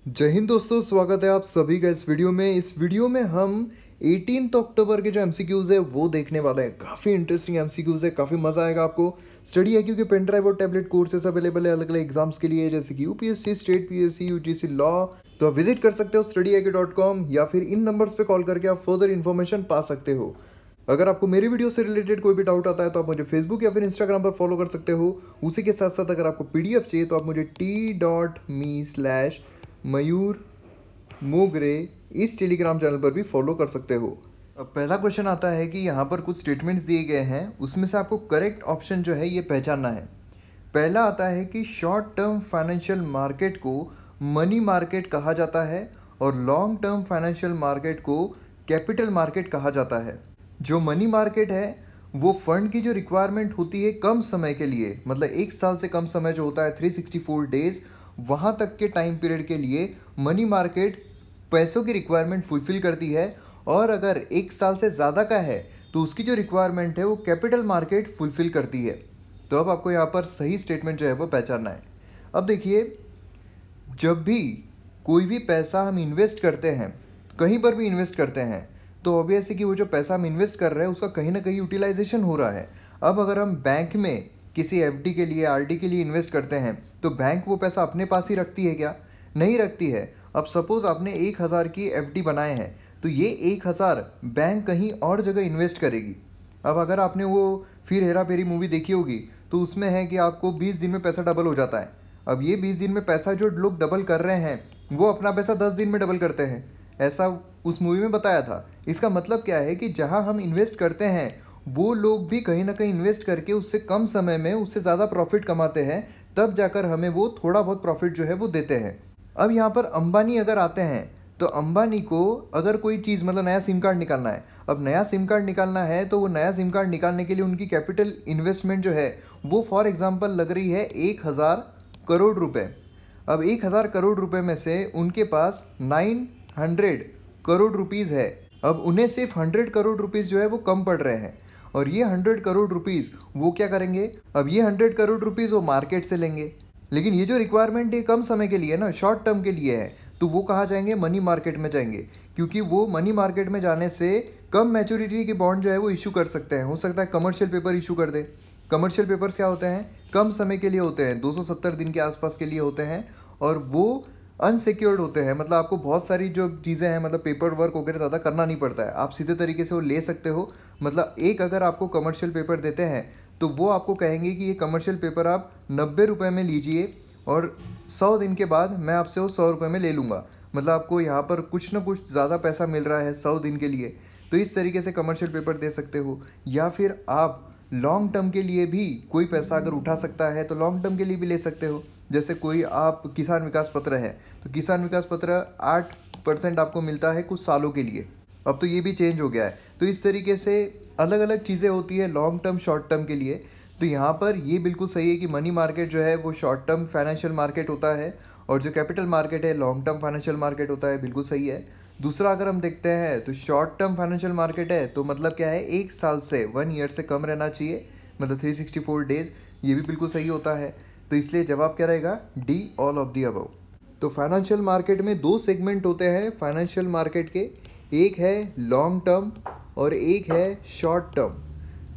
जय हिंद दोस्तों, स्वागत है आप सभी का इस वीडियो में। इस वीडियो में हम 18 अक्टूबर के जो एमसीक्यूज़ है वो देखने वाले हैं। काफ़ी इंटरेस्टिंग एमसीक्यूज़ है, काफ़ी मज़ा आएगा आपको। स्टडी है क्योंकि पेन ड्राइव और टैबलेट कोर्सेस अवेलेबल है अलग अलग एग्जाम्स के लिए, जैसे कि UPSC, state PSC, UGC law. तो आप विजिट कर सकते हो studyak.com या फिर इन नंबर्स पे कॉल करके आप फर्दर इन्फॉर्मेशन पा सकते हो। अगर आपको मेरी वीडियो से रिलेटेड कोई भी डाउट आता है तो आप मुझे फेसबुक या फिर इंस्टाग्राम पर फॉलो कर सकते हो। उसी के साथ साथ अगर आपको पीडीएफ चाहिए तो आप मुझे t.me/मयूर मोगरे इस टेलीग्राम चैनल पर भी फॉलो कर सकते हो। अब पहला क्वेश्चन आता है कि यहाँ पर कुछ स्टेटमेंट्स दिए गए हैं, उसमें से आपको करेक्ट ऑप्शन जो है ये पहचानना है। पहला आता है कि शॉर्ट टर्म फाइनेंशियल मार्केट को मनी मार्केट कहा जाता है और लॉन्ग टर्म फाइनेंशियल मार्केट को कैपिटल मार्केट कहा जाता है। जो मनी मार्केट है वो फंड की जो रिक्वायरमेंट होती है कम समय के लिए, मतलब एक साल से कम समय जो होता है 364 डेज, वहाँ तक के टाइम पीरियड के लिए मनी मार्केट पैसों की रिक्वायरमेंट फुलफिल करती है। और अगर एक साल से ज़्यादा का है तो उसकी जो रिक्वायरमेंट है वो कैपिटल मार्केट फुलफिल करती है। तो अब आपको यहाँ पर सही स्टेटमेंट जो है वो पहचानना है। अब देखिए, जब भी कोई भी पैसा हम इन्वेस्ट करते हैं, कहीं पर भी इन्वेस्ट करते हैं, तो ऑब्वियस है कि वो जो पैसा हम इन्वेस्ट कर रहे हैं उसका कहीं ना कहीं यूटिलाइजेशन हो रहा है। अब अगर हम बैंक में किसी एफडी के लिए, आरडी के लिए इन्वेस्ट करते हैं तो बैंक वो पैसा अपने पास ही रखती है क्या? नहीं रखती है। अब सपोज़ आपने 1000 की एफडी बनाए हैं तो ये 1000 बैंक कहीं और जगह इन्वेस्ट करेगी। अब अगर आपने वो फिर हेरा फेरी मूवी देखी होगी तो उसमें है कि आपको 20 दिन में पैसा डबल हो जाता है। अब ये 20 दिन में पैसा जो लोग डबल कर रहे हैं वो अपना पैसा 10 दिन में डबल करते हैं, ऐसा उस मूवी में बताया था। इसका मतलब क्या है कि जहाँ हम इन्वेस्ट करते हैं वो लोग भी कहीं ना कहीं इन्वेस्ट करके उससे कम समय में उससे ज़्यादा प्रॉफिट कमाते हैं, तब जाकर हमें वो थोड़ा बहुत प्रॉफिट जो है वो देते हैं। अब यहाँ पर अंबानी अगर आते हैं तो अंबानी को अगर कोई चीज़, मतलब नया सिम कार्ड निकालना है, अब नया सिम कार्ड निकालना है तो वो नया सिम कार्ड निकालने के लिए उनकी कैपिटल इन्वेस्टमेंट जो है वो फॉर एग्जांपल लग रही है 1000 करोड़ रुपए। अब 1000 करोड़ रुपए में से उनके पास 900 करोड़ रुपीज़ है। अब उन्हें सिर्फ 100 करोड़ रुपीज़ जो है वो कम पड़ रहे हैं, और ये 100 करोड़ रुपीज़ वो क्या करेंगे? अब ये 100 करोड़ रुपीज़ वो मार्केट से लेंगे, लेकिन ये जो रिक्वायरमेंट है कम समय के लिए ना, शॉर्ट टर्म के लिए है, तो वो कहाँ जाएंगे? मनी मार्केट में जाएंगे, क्योंकि वो मनी मार्केट में जाने से कम मैच्योरिटी के बॉन्ड जो है वो इशू कर सकते हैं। हो सकता है कमर्शियल पेपर इशू कर दे। कमर्शियल पेपर्स क्या होते हैं? कम समय के लिए होते हैं, 270 दिन के आसपास के लिए होते हैं, और वो अनसिक्योर्ड होते हैं। मतलब आपको बहुत सारी जो चीज़ें हैं, मतलब पेपर वर्क वगैरह ज़्यादा करना नहीं पड़ता है, आप सीधे तरीके से वो ले सकते हो। मतलब एक अगर आपको कमर्शियल पेपर देते हैं तो वो आपको कहेंगे कि ये कमर्शियल पेपर आप 90 रुपये में लीजिए और 100 दिन के बाद मैं आपसे वो 100 रुपये में ले लूँगा। मतलब आपको यहाँ पर कुछ ना कुछ ज़्यादा पैसा मिल रहा है 100 दिन के लिए। तो इस तरीके से कमर्शियल पेपर दे सकते हो। या फिर आप लॉन्ग टर्म के लिए भी कोई पैसा अगर उठा सकता है तो लॉन्ग टर्म के लिए भी ले सकते हो। जैसे कोई आप किसान विकास पत्र है तो किसान विकास पत्र 8% आपको मिलता है कुछ सालों के लिए। अब तो ये भी चेंज हो गया है। तो इस तरीके से अलग अलग चीज़ें होती है लॉन्ग टर्म, शॉर्ट टर्म के लिए। तो यहाँ पर ये बिल्कुल सही है कि मनी मार्केट जो है वो शॉर्ट टर्म फाइनेंशियल मार्केट होता है, और जो कैपिटल मार्केट है लॉन्ग टर्म फाइनेंशियल मार्केट होता है। बिल्कुल सही है। दूसरा अगर हम देखते हैं तो शॉर्ट टर्म फाइनेंशियल मार्केट है तो मतलब क्या है, एक साल से 1 ईयर से कम रहना चाहिए, मतलब 364 डेज। ये भी बिल्कुल सही होता है। तो इसलिए जवाब क्या रहेगा? D, all of the above. तो फाइनेंशियल मार्केट में दो सेगमेंट होते हैं फाइनेंशियल मार्केट के, एक है लॉन्ग टर्म और एक है शॉर्ट टर्म।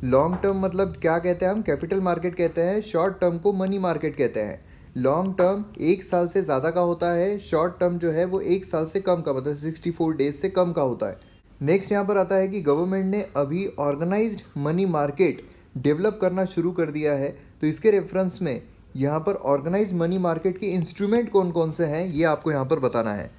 लॉन्ग टर्म मतलब क्या कहते हैं हम? कैपिटल मार्केट कहते हैं। शॉर्ट टर्म को मनी मार्केट कहते हैं। लॉन्ग टर्म एक साल से ज़्यादा का होता है, शॉर्ट टर्म जो है वो एक साल से कम का, मतलब 64 डेज से कम का होता है। नेक्स्ट यहाँ पर आता है कि गवर्नमेंट ने अभी ऑर्गेनाइज्ड मनी मार्केट डेवलप करना शुरू कर दिया है। तो इसके रेफरेंस में यहाँ पर ऑर्गेनाइज मनी मार्केट के इंस्ट्रूमेंट कौन कौन से हैं ये आपको यहाँ पर बताना है।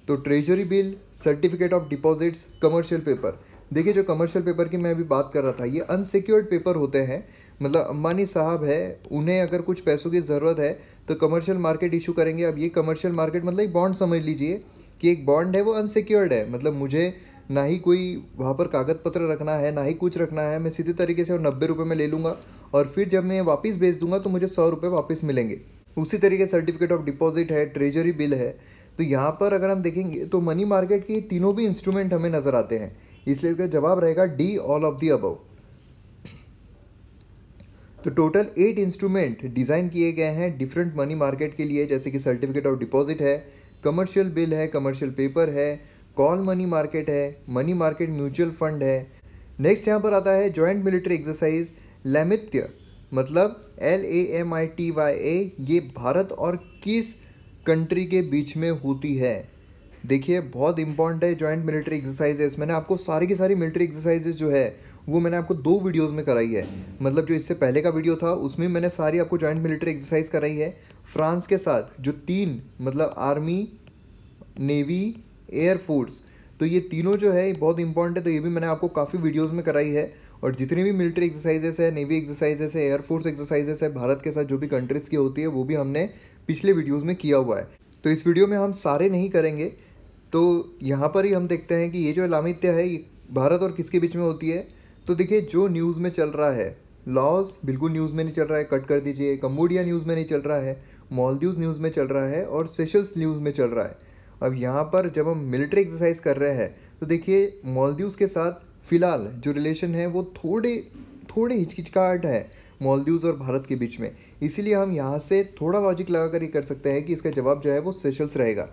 तो treasury bill, certificate of deposits, commercial paper. देखिए, जो कमर्शियल पेपर की मैं अभी बात कर रहा था ये अनसिक्योर्ड पेपर होते हैं। मतलब अंबानी साहब है, उन्हें अगर कुछ पैसों की ज़रूरत है तो कमर्शियल मार्केट इशू करेंगे। अब ये कमर्शियल मार्केट मतलब एक बॉन्ड समझ लीजिए कि एक बॉन्ड है वो अनसिक्योर्ड है, मतलब मुझे ना ही कोई वहाँ पर कागज पत्र रखना है ना ही कुछ रखना है, मैं सीधे तरीके से 90 रुपये में ले लूँगा और फिर जब मैं वापस भेज दूंगा तो मुझे 100 रुपये वापस मिलेंगे। उसी तरीके सर्टिफिकेट ऑफ डिपॉजिट है, ट्रेजरी बिल है। तो यहाँ पर अगर हम देखेंगे तो मनी मार्केट के तीनों भी इंस्ट्रूमेंट हमें नज़र आते हैं, इसलिए इसका जवाब रहेगा D, all of the above. तो टोटल 8 इंस्ट्रूमेंट डिज़ाइन किए गए हैं डिफरेंट मनी मार्केट के लिए, जैसे कि सर्टिफिकेट ऑफ डिपॉजिट है, कमर्शियल बिल है, कमर्शियल पेपर है, कॉल मनी मार्केट है, मनी मार्केट म्यूचुअल फंड है। नेक्स्ट यहाँ पर आता है जॉइंट मिलिट्री एक्सरसाइज लैमित्य, मतलब LAMITYA, ये भारत और किस कंट्री के बीच में होती है। देखिए बहुत इंपॉर्टेंट है जॉइंट मिलिट्री एक्सरसाइजेस। मैंने आपको सारी की सारी मिलिट्री एक्सरसाइजेस जो है वो मैंने आपको 2 वीडियोस में कराई है। मतलब जो इससे पहले का वीडियो था उसमें मैंने सारी आपको जॉइंट मिलिट्री एक्सरसाइज कराई है फ्रांस के साथ, जो 3 मतलब आर्मी, नेवी, एयरफोर्स, तो ये तीनों जो है बहुत इंपॉर्टेंट है। तो ये भी मैंने आपको काफ़ी वीडियोज़ में कराई है। और जितनी भी मिलिट्री एक्सरसाइजेस है, नेवी एक्सरसाइजेस है, एयरफोर्स एक्सरसाइजेस है भारत के साथ जो भी कंट्रीज़ की होती है, वो भी हमने पिछले वीडियोज़ में किया हुआ है। तो इस वीडियो में हम सारे नहीं करेंगे। तो यहाँ पर ही हम देखते हैं कि ये जो लामित्य है ये भारत और किसके बीच में होती है। तो देखिए जो न्यूज़ में चल रहा है, लॉस बिल्कुल न्यूज़ में नहीं चल रहा है, कट कर दीजिए। कंबोडिया न्यूज़ में नहीं चल रहा है, मालदीव्स न्यूज़ में चल रहा है और सेशल्स न्यूज़ में चल रहा है। अब यहाँ पर जब हम मिलिट्री एक्सरसाइज कर रहे हैं तो देखिए मालदीव्स के साथ फ़िलहाल जो रिलेशन है वो थोड़े हिचकिचाहट है मालदीव्स और भारत के बीच में। इसीलिए हम यहाँ से थोड़ा लॉजिक लगा कर ही कर सकते हैं कि इसका जवाब जो है वो सेशल्स रहेगा।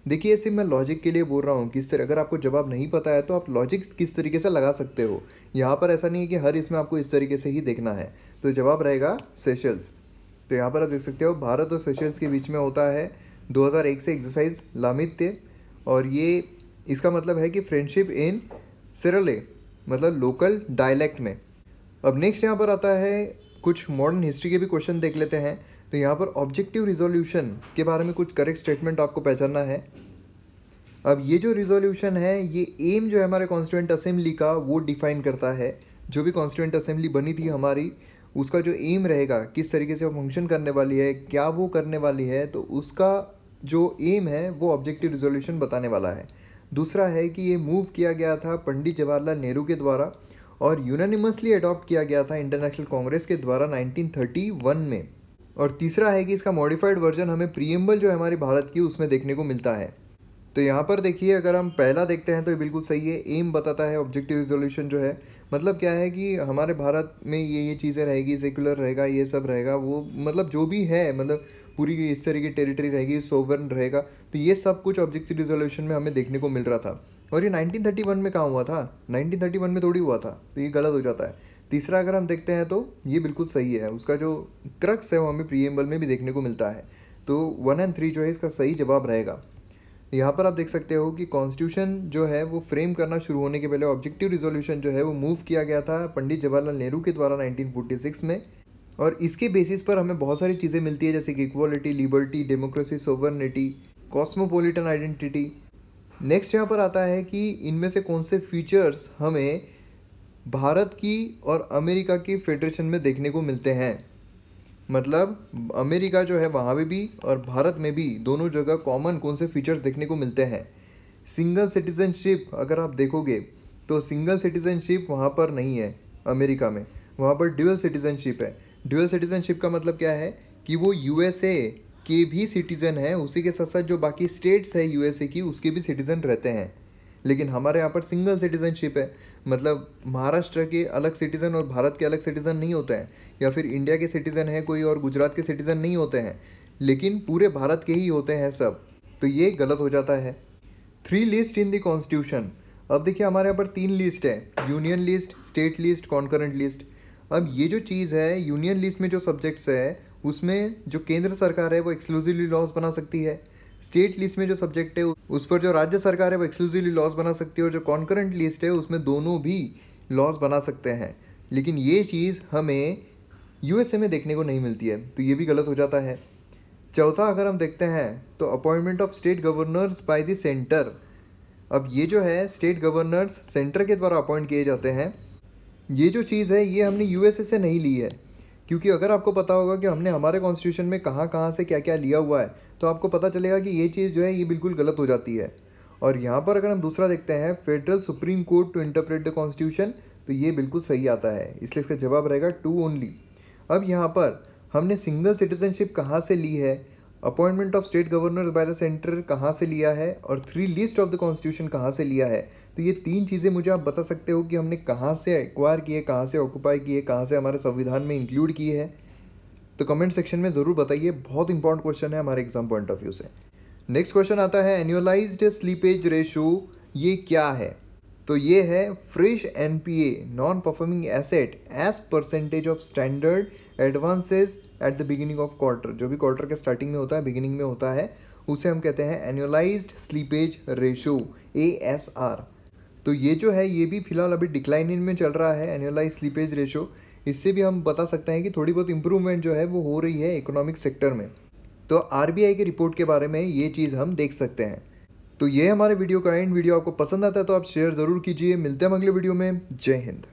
देखिए सिर्फ मैं लॉजिक के लिए बोल रहा हूँ, किस तरह अगर आपको जवाब नहीं पता है तो आप लॉजिक किस तरीके से लगा सकते हो। यहाँ पर ऐसा नहीं है कि हर इसमें आपको इस तरीके से ही देखना है। तो जवाब रहेगा सेशल्स। तो यहाँ पर आप देख सकते हो भारत और सेशल्स के बीच में होता है 2001 से एक्सरसाइज लामित्य, और ये इसका मतलब है कि फ्रेंडशिप इन सिरले, मतलब लोकल डायलेक्ट में। अब नेक्स्ट यहाँ पर आता है कुछ मॉडर्न हिस्ट्री के भी क्वेश्चन देख लेते हैं। तो यहाँ पर ऑब्जेक्टिव रिजोल्यूशन के बारे में कुछ करेक्ट स्टेटमेंट आपको पहचानना है। अब ये जो रिजोल्यूशन है ये एम जो है हमारे कॉन्स्टिट्यूएंट असेंबली का वो डिफाइन करता है। जो भी कॉन्स्टिट्यूएंट असेंबली बनी थी हमारी, उसका जो एम रहेगा, किस तरीके से वो फंक्शन करने वाली है, क्या वो करने वाली है, तो उसका जो एम है वो ऑब्जेक्टिव रिजोल्यूशन बताने वाला है। दूसरा है कि ये मूव किया गया था पंडित जवाहरलाल नेहरू के द्वारा और यूनानिमसली अडॉप्ट किया गया था इंटरनेशनल कांग्रेस के द्वारा 1931 में। और तीसरा है कि इसका मॉडिफाइड वर्जन हमें प्रीएम्बल जो है हमारी भारत की उसमें देखने को मिलता है। तो यहाँ पर देखिए अगर हम पहला देखते हैं तो ये बिल्कुल सही है। एम बताता है ऑब्जेक्टिव रिजोल्यूशन जो है, मतलब क्या है कि हमारे भारत में ये चीज़ें रहेगी, सेकुलर रहेगा, ये सब रहेगा, वो मतलब जो भी है, मतलब पूरी इस तरह की टेरिटरी रहेगी, सोवरन रहेगा। तो ये सब कुछ ऑब्जेक्टिव रिजोल्यूशन में हमें देखने को मिल रहा था। और ये 1931 में कहाँ हुआ था? 1931 में थोड़ी हुआ था, तो ये गलत हो जाता है। तीसरा अगर हम देखते हैं तो ये बिल्कुल सही है, उसका जो क्रक्स है वो हमें प्रीएम्बल में भी देखने को मिलता है। तो 1 और 3 जो है इसका सही जवाब रहेगा। यहाँ पर आप देख सकते हो कि कॉन्स्टिट्यूशन जो है वो फ्रेम करना शुरू होने के पहले ऑब्जेक्टिव रिजोल्यूशन जो है वो मूव किया गया था पंडित जवाहरलाल नेहरू के द्वारा 1946 में। और इसके बेसिस पर हमें बहुत सारी चीज़ें मिलती है, जैसे कि equality, liberty, democracy, sovereignty, cosmopolitan identity. Next यहाँ पर आता है कि इनमें से कौन से फीचर्स हमें भारत की और अमेरिका की फेडरेशन में देखने को मिलते हैं। मतलब अमेरिका जो है वहाँ पे भी और भारत में भी दोनों जगह कॉमन कौन से फीचर्स देखने को मिलते हैं। सिंगल सिटीजनशिप अगर आप देखोगे तो सिंगल सिटीजनशिप वहाँ पर नहीं है अमेरिका में, वहाँ पर ड्यूअल सिटीजनशिप है। ड्यूअल सिटीजनशिप का मतलब क्या है कि वो यूएसए के भी सिटीज़न है, उसी के साथ साथ जो बाकी स्टेट्स है यूएसए की उसके भी सिटीज़न रहते हैं। लेकिन हमारे यहाँ पर सिंगल सिटीजनशिप है, मतलब महाराष्ट्र के अलग सिटीज़न और भारत के अलग सिटीज़न नहीं होते हैं, या फिर इंडिया के सिटीज़न है कोई और गुजरात के सिटीज़न नहीं होते हैं, लेकिन पूरे भारत के ही होते हैं सब। तो ये गलत हो जाता है। 3 लिस्ट इन द कॉन्स्टिट्यूशन। अब देखिए हमारे यहाँ पर 3 लिस्ट है, union list, state list, concurrent list. अब ये जो चीज़ है, यूनियन लिस्ट में जो सब्जेक्ट्स है उसमें जो केंद्र सरकार है वो एक्सक्लूसिवली लॉज बना सकती है। स्टेट लिस्ट में जो सब्जेक्ट है उस पर जो राज्य सरकार है वो एक्सक्लूसिवली लॉज बना सकती है, और जो कॉन्करेंट लिस्ट है उसमें दोनों भी लॉज बना सकते हैं। लेकिन ये चीज़ हमें यूएसए में देखने को नहीं मिलती है, तो ये भी गलत हो जाता है। चौथा अगर हम देखते हैं तो appointment of state governors by the centre. अब ये जो है स्टेट गवर्नर्स सेंटर के द्वारा अपॉइंट किए जाते हैं। ये जो चीज़ है ये हमने यूएसए से नहीं ली है, क्योंकि अगर आपको पता होगा कि हमने हमारे कॉन्स्टिट्यूशन में कहाँ कहाँ से क्या क्या लिया हुआ है तो आपको पता चलेगा कि ये चीज़ जो है ये बिल्कुल गलत हो जाती है। और यहाँ पर अगर हम दूसरा देखते हैं federal supreme court to interpret the constitution, तो ये बिल्कुल सही आता है, इसलिए इसका जवाब रहेगा 2 ओनली। अब यहाँ पर हमने सिंगल सिटीजनशिप कहाँ से ली है, appointment of state governors by the centre कहाँ से लिया है, और 3 लिस्ट ऑफ द कॉन्स्टिट्यूशन कहाँ से लिया है। तो ये 3 चीज़ें मुझे आप बता सकते हो कि हमने कहाँ से एक्वायर किए, कहाँ से ऑक्यूपाई किए, कहाँ से हमारे संविधान में इंक्लूड किए हैं। तो कमेंट सेक्शन में ज़रूर बताइए, बहुत इंपॉर्टेंट क्वेश्चन है हमारे एग्जाम पॉइंट ऑफ व्यू से। नेक्स्ट क्वेश्चन आता है एनुअलाइज्ड स्लीपेज रेशो, ये क्या है? तो ये है fresh NPA non performing asset as percentage of standard advances at the beginning of quarter. जो भी क्वार्टर के स्टार्टिंग में होता है, बिगिनिंग में होता है, उसे हम कहते हैं एनुअलाइज्ड स्लीपेज रेशो, ASR। तो ये जो है ये भी फिलहाल अभी डिक्लाइनिंग में चल रहा है, एनुअलाइज स्लीपेज रेशो। इससे भी हम बता सकते हैं कि थोड़ी बहुत इंप्रूवमेंट जो है वो हो रही है इकोनॉमिक सेक्टर में। तो RBI की रिपोर्ट के बारे में ये चीज़ हम देख सकते हैं। तो ये हमारे वीडियो का एंड। वीडियो आपको पसंद आता है तो आप शेयर ज़रूर कीजिए। मिलते हैं अगले वीडियो में। जय हिंद।